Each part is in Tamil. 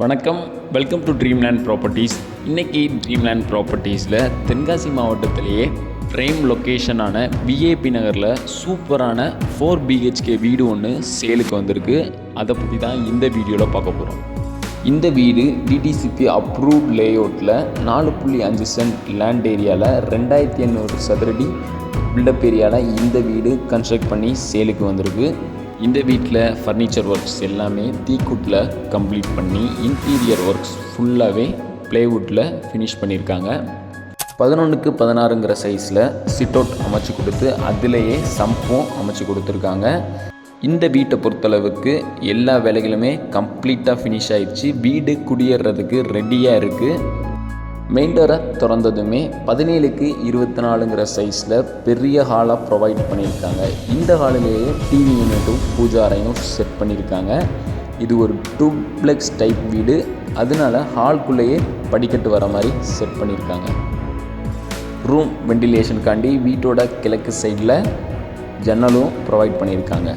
வணக்கம், வெல்கம் டு ட்ரீம்லேண்ட் ப்ராப்பர்ட்டிஸ். இன்றைக்கி ட்ரீம்லேண்ட் ப்ராப்பர்ட்டிஸில் தென்காசி மாவட்டத்திலேயே ப்ரைம் லொக்கேஷனான விஏபி நகரில் சூப்பரான 4 BHK வீடு ஒன்று சேலுக்கு வந்திருக்கு. அதை பற்றி தான் இந்த வீடியோவில் பார்க்க போகிறோம். இந்த வீடு டிடிசிபி அப்ரூவ்ட் லேஅவுட்டில் 4.5 சென்ட் லேண்ட் ஏரியாவில் 2800 சதுரடி பில்டப் ஏரியாவில் இந்த வீடு கன்ஸ்ட்ரக்ட் பண்ணி சேலுக்கு வந்திருக்கு. இந்த வீட்டில் ஃபர்னிச்சர் ஒர்க்ஸ் எல்லாமே தீக்குட்டில் கம்ப்ளீட் பண்ணி இன்டீரியர் ஒர்க்ஸ் ஃபுல்லாகவே ப்ளேவுட்டில் ஃபினிஷ் பண்ணியிருக்காங்க. 11x16ங்கிற சைஸில் சிட் அவுட் அமைச்சு கொடுத்து அதிலேயே சம்பும் அமைச்சு கொடுத்துருக்காங்க. இந்த வீட்டை பொறுத்தளவுக்கு எல்லா வேலைகளுமே கம்ப்ளீட்டாக ஃபினிஷ் ஆயிடுச்சு. வீடு குடியேறதுக்கு ரெடியாக இருக்குது. மெயின் டோரை திறந்ததுமே 17x24ங்கிற சைஸில் பெரிய ஹாலாக ப்ரொவைட் பண்ணியிருக்காங்க. இந்த ஹாலிலேயே டிவி யூனிட்டும் பூஜா அறையும் செட் பண்ணியிருக்காங்க. இது ஒரு டூப்ளெக்ஸ் டைப் வீடு, அதனால ஹால்குள்ளேயே படிக்கட்டு வர மாதிரி செட் பண்ணியிருக்காங்க. ரூம் வெண்டிலேஷனுக்காண்டி வீட்டோட கிழக்கு சைடில் ஜன்னலும் ப்ரொவைட் பண்ணியிருக்காங்க.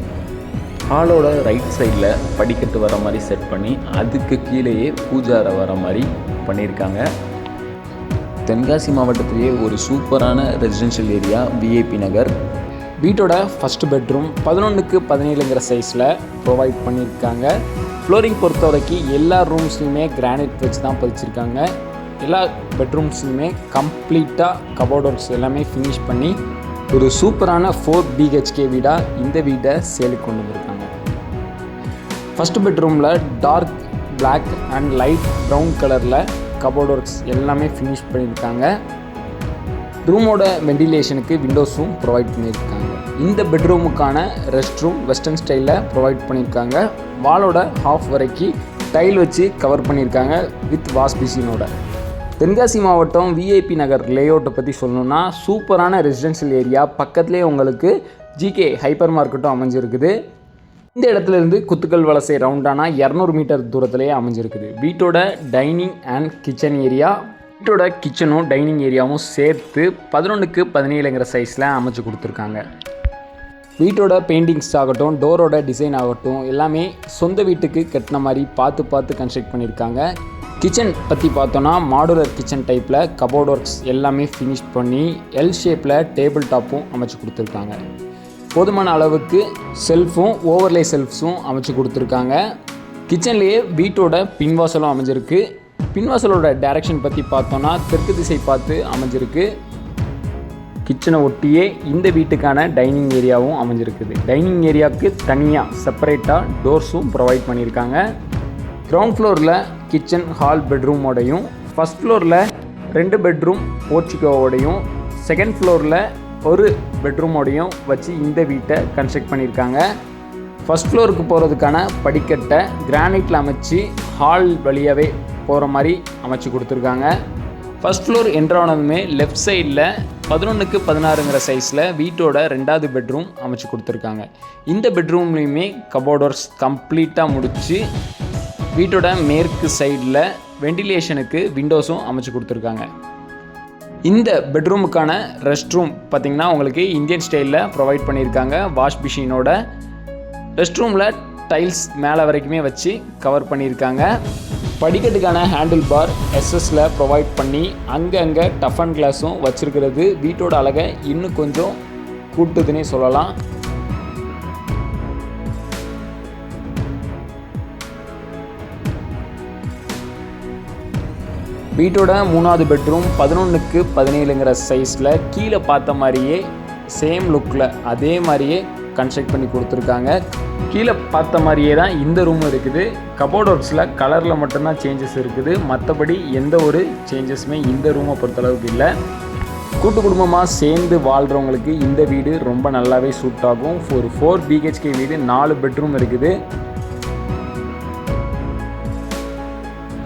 ஹாலோட ரைட் சைடில் படிக்கட்டு வர மாதிரி செட் பண்ணி அதுக்கு கீழேயே பூஜா அறை வர மாதிரி பண்ணியிருக்காங்க. தென்காசி மாவட்டத்திலேயே ஒரு சூப்பரான ரெசிடென்ஷியல் ஏரியா விஏபி நகர். வீட்டோட ஃபஸ்ட் பெட்ரூம் 11x17ங்கிற சைஸில் ப்ரொவைட் பண்ணியிருக்காங்க. ஃப்ளோரிங் பொறுத்த வரைக்கும் எல்லா ரூம்ஸ்லையுமே கிரானைட் வச்சு தான் பதிச்சிருக்காங்க. எல்லா பெட்ரூம்ஸ்லையுமே கம்ப்ளீட்டாக கபோர்ட் ஒர்க்ஸ் எல்லாமே ஃபினிஷ் பண்ணி ஒரு சூப்பரான 4 BHK வீடாக இந்த வீட்டை சேலுக்கு கொண்டு வந்திருக்காங்க. ஃபஸ்ட் பெட்ரூமில் dark black and light brown கலரில் கபோர்ட் ஒர்க்ஸ் எல்லாமே ஃபினிஷ் பண்ணியிருக்காங்க. ரூமோட வெண்டிலேஷனுக்கு விண்டோஸும் ப்ரொவைட் பண்ணியிருக்காங்க. இந்த பெட்ரூமுக்கான ரெஸ்ட் ரூம் வெஸ்டர்ன் ஸ்டைலில் ப்ரொவைட் பண்ணியிருக்காங்க. வாலோட ஹாஃப் வரைக்கும் டைல் வச்சு கவர் பண்ணியிருக்காங்க வித் வாஷ் மிஷினோட. தென்காசி மாவட்டம் விஐபி நகர் லேஅவுட்டை பற்றி சொல்லணுன்னா சூப்பரான ரெசிடென்ஷியல் ஏரியா. பக்கத்துலேயே உங்களுக்கு ஜிகே ஹைப்பர் மார்க்கெட்டும் அமைஞ்சிருக்குது. இந்த இடத்துல இருந்து குத்துக்கல் வலசை ரவுண்டானா 200 மீட்டர் தூரத்திலேயே அமைஞ்சிருக்குது. வீட்டோட டைனிங் அண்ட் கிச்சன் ஏரியா, வீட்டோட கிச்சனும் டைனிங் ஏரியாவும் சேர்த்து 11x17ங்கிற சைஸில் அமைச்சு கொடுத்துருக்காங்க. வீட்டோட பெயிண்டிங்ஸ் ஆகட்டும், டோரோட டிசைன் ஆகட்டும் எல்லாமே சொந்த வீட்டுக்கு கட்டின மாதிரி பார்த்து கன்ஸ்ட்ரக்ட் பண்ணியிருக்காங்க. கிச்சன் பற்றி பார்த்தோன்னா மாடுலர் கிச்சன் டைப்பில் கபோர்ட் ஒர்க்ஸ் எல்லாமே ஃபினிஷ் பண்ணி எல் ஷேப்பில் டேபிள் டாப்பும் அமைச்சு கொடுத்துருக்காங்க. போதுமான அளவுக்கு செல்ஃபும் ஓவர்லே செல்ஃப்ஸும் அமைச்சு கொடுத்துருக்காங்க. கிச்சன்லேயே வீட்டோட பின்வாசலும் அமைஞ்சிருக்கு. பின்வாசலோட டைரக்ஷன் பற்றி பார்த்தோன்னா தெற்கு திசை பார்த்து அமைஞ்சிருக்கு. கிச்சனை ஒட்டியே இந்த வீட்டுக்கான டைனிங் ஏரியாவும் அமைஞ்சிருக்குது. டைனிங் ஏரியாவுக்கு தனியாக செப்பரேட்டாக டோர்ஸும் ப்ரொவைட் பண்ணியிருக்காங்க. கிரவுண்ட் ஃப்ளோரில் கிச்சன் ஹால் பெட்ரூமோடையும், ஃபஸ்ட் ஃப்ளோரில் 2 பெட்ரூம் போர்ச்சிகோவோடையும், செகண்ட் ஃப்ளோரில் ஒரு பெட்ரூமோடையும் வச்சு இந்த வீட்டை கன்ஸ்ட்ரக்ட் பண்ணியிருக்காங்க. ஃபஸ்ட் ஃப்ளோருக்கு போகிறதுக்கான படிக்கட்டை கிரானைட்டில் அமைச்சு ஹால் வழியாகவே போகிற மாதிரி அமைச்சு கொடுத்துருக்காங்க. ஃபஸ்ட் ஃப்ளோர் என்ட்ரானதுமே லெஃப்ட் சைடில் 11x16ங்கிற சைஸில் வீட்டோட 2வது பெட்ரூம் அமைச்சு கொடுத்துருக்காங்க. இந்த பெட்ரூம்லேயுமே கபோர்ட் ஒர்க்ஸ் கம்ப்ளீட்டாக முடித்து வீட்டோட மேற்கு சைடில் வெண்டிலேஷனுக்கு விண்டோஸும் அமைச்சு கொடுத்துருக்காங்க. இந்த பெட்ரூமுக்கான ரெஸ்ட் ரூம் பார்த்திங்கன்னா உங்களுக்கு இந்தியன் ஸ்டைலில் ப்ரொவைட் பண்ணியிருக்காங்க. வாஷ் மிஷினோட ரெஸ்ட் ரூமில் டைல்ஸ் மேலே வரைக்குமே வச்சு கவர் பண்ணியிருக்காங்க. படிக்கட்டுக்கான ஹேண்டில் பார் எஸ்எஸில் ப்ரொவைட் பண்ணி அங்கங்கே டஃப் அண்ட் கிளாஸும் வச்சுருக்கிறது வீட்டோட அழகை இன்னும் கொஞ்சம் கூட்டுதுன்னே சொல்லலாம். வீட்டோட 3வது பெட்ரூம் 11x17ங்கிற சைஸில் கீழே பார்த்த மாதிரியே சேம் லுக்கில் அதே மாதிரியே கன்ஸ்ட்ரக்ட் பண்ணி கொடுத்துருக்காங்க. கீழே பார்த்த மாதிரியே தான் இந்த ரூமும் இருக்குது. கபோர்ட் ஒர்க்ஸில் கலரில் மட்டும்தான் சேஞ்சஸ் இருக்குது. மற்றபடி எந்த ஒரு சேஞ்சஸுமே இந்த ரூமை பொறுத்தளவுக்கு இல்லை. கூட்டு குடும்பமாக சேர்ந்து வாழ்கிறவங்களுக்கு இந்த வீடு ரொம்ப நல்லாவே சூட் ஆகும். ஒரு 4 BHK வீடு, 4 பெட்ரூம் இருக்குது.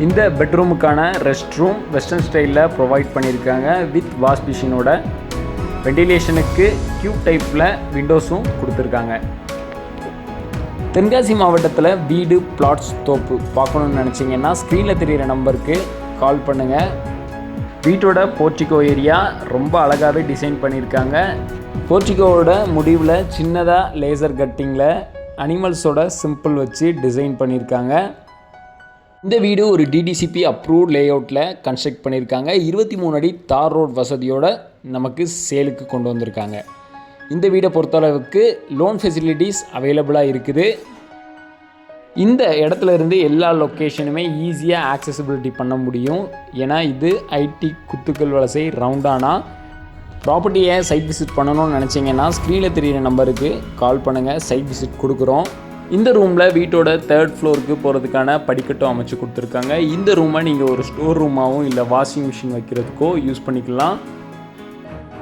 இந்த பெட்ரூமுக்கான ரெஸ்ட் ரூம் வெஸ்டர்ன் ஸ்டைலில் ப்ரொவைட் பண்ணியிருக்காங்க வித் வாஷ் மிஷினோட. வெண்டிலேஷனுக்கு கியூப் டைப்பில் விண்டோஸும் கொடுத்துருக்காங்க. தென்காசி மாவட்டத்தில் வீடு, பிளாட்ஸ், தோப்பு பார்க்கணுன்னு நினச்சிங்கன்னா ஸ்க்ரீனில் தெரிகிற நம்பருக்கு கால் பண்ணுங்கள். வீட்டோட போர்ச்சிகோ ஏரியா ரொம்ப அழகாகவே டிசைன் பண்ணியிருக்காங்க. போர்ச்சிகோவோட முடிவில் சின்னதாக லேசர் கட்டிங்கில் அனிமல்ஸோட சிம்பிள் வச்சு டிசைன் பண்ணியிருக்காங்க. இந்த வீடு ஒரு டிடிசிபி அப்ரூவ்ட் லேஅவுட்டில் கன்ஸ்ட்ரக்ட் பண்ணியிருக்காங்க. 23 அடி தார் ரோட் வசதியோடு நமக்கு சேலுக்கு கொண்டு வந்திருக்காங்க. இந்த வீடை பொறுத்தளவுக்கு லோன் ஃபெசிலிட்டிஸ் அவைலபிளாக இருக்குது. இந்த இடத்துல இருந்து எல்லா லொக்கேஷனுமே ஈஸியாக ஆக்சசிபிலிட்டி பண்ண முடியும். ஏன்னா இது ஐடி குத்துக்கல் வலசை ரவுண்டானா. ப்ராப்பர்ட்டியை சைட் விசிட் பண்ணணும்னு நினச்சிங்கன்னா ஸ்க்ரீனில் தெரியிற நம்பருக்கு கால் பண்ணுங்கள், சைட் விசிட் கொடுக்குறோம். இந்த ரூமில் வீட்டோட 3rd ஃப்ளோருக்கு போகிறதுக்கான படிக்கட்டும் அமைச்சு கொடுத்துருக்காங்க. இந்த ரூமை நீங்கள் ஒரு ஸ்டோர் ரூமாகவும் இல்லை வாஷிங் மிஷின் வைக்கிறதுக்கோ யூஸ் பண்ணிக்கலாம்.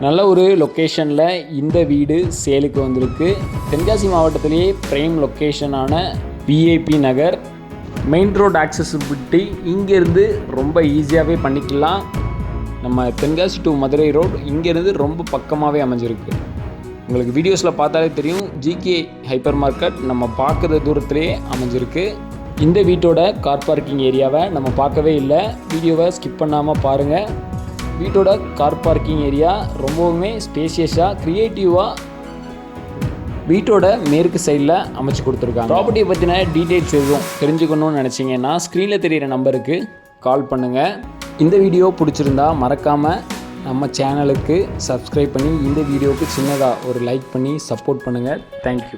நல்ல ஒரு லொக்கேஷனில் இந்த வீடு சேலுக்கு வந்திருக்கு. தென்காசி மாவட்டத்திலேயே ப்ரைம் லொக்கேஷனான விஐபி நகர். மெயின் ரோடு ஆக்சசிபிலிட்டி இங்கேருந்து ரொம்ப ஈஸியாகவே பண்ணிக்கலாம். நம்ம தென்காசி டு மதுரை ரோடு இங்கேருந்து ரொம்ப பக்கமாகவே அமைஞ்சிருக்கு. உங்களுக்கு வீடியோஸில் பார்த்தாலே தெரியும், ஜிகே ஹைப்பர் மார்க்கெட் நம்ம பார்க்குற தூரத்துலேயே அமைஞ்சிருக்கு. இந்த வீட்டோட கார் பார்க்கிங் ஏரியாவை நம்ம பார்க்கவே இல்லை, வீடியோவை ஸ்கிப் பண்ணாமல் பாருங்கள். வீட்டோட கார் பார்க்கிங் ஏரியா ரொம்பவுமே ஸ்பேஷியஸாக க்ரியேட்டிவாக வீட்டோட மேற்கு சைடில் அமைச்சு கொடுத்துருக்காங்க. ப்ராப்பர்ட்டியை பற்றின டீட்டெயில்ஸ் எதுவும் தெரிஞ்சுக்கணும்னு நினச்சிங்கன்னா ஸ்க்ரீனில் தெரிகிற நம்பருக்கு கால் பண்ணுங்கள். இந்த வீடியோ பிடிச்சிருந்தா மறக்காமல் நம்ம சேனலுக்கு சப்ஸ்கிரைப் பண்ணி இந்த வீடியோவுக்கு சின்னதாக ஒரு லைக் பண்ணி சப்போர்ட் பண்ணுங்கள். தேங்க்யூ.